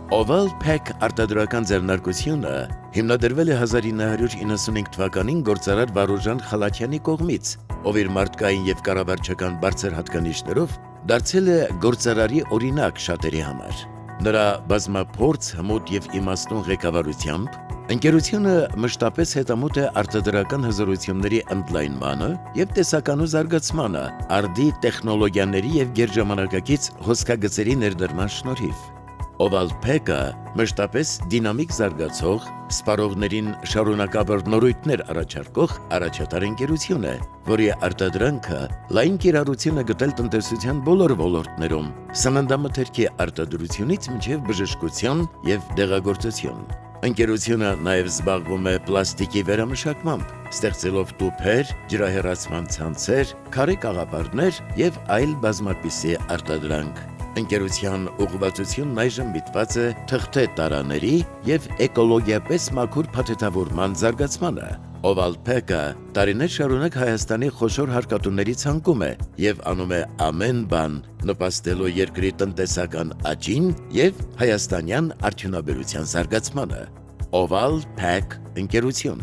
Oval Pack արտադրական ձեռնարկությունը հիմնադրվել է 1995 թվականին գործարար Վարուժան Խալաթյանի կողմից, ով իր մարդկային եւ կառավարչական բարձր հատկանիշներով դարձել է գործարարի օրինակ շատերի համար։ Նրա բազմափորձ, հմուտ եւ իմաստուն ղեկավարությամբ ընկերությունը մշտապես հետամուտ է արտադրական հզորությունների ընդլայնմանը եւ տեսականու զարգացմանը, արդի տեխնոլոգիաների եւ գերժամանակակից հոսքագծերի ներդրման շնորհիվ։ Oval Pack-ը մշտապես դինամիկ զարգացող, սպառողներին շարունակաբար նորույթներ առաջարկող առաջատար ընկերություն է, որի արտադրանքը լայն կիրառություն է գտել տնտեսության բոլոր ոլորտներում, սննդամթերքի արտադրությունից մինչև բժշկություն եւ դեղագործություն։ Ընկերությունը նաև զբաղվում է պլաստիկի վերամշակմամբ, ստեղծելով տուփեր, ջրահեռացման ցանցեր, քարե կաղապարներ եւ այլ բազմապիսի արտադրանք։ Ընկերության ուղղվածությունն այժմ միտված է թղթե տարաների եւ էկոլոգիապես մաքուր փաթեթավորման զարգացմանը։ Oval Pack-ը տարիներ շարունակ Հայաստանի խոշոր հարկատուների ցանկում է եւ անում է ամեն բան նպաստելու երկրի տնտեսական աճին եւ հայաստանյան արդյունաբերության զարգացմանը։ Oval Pack ընկերություն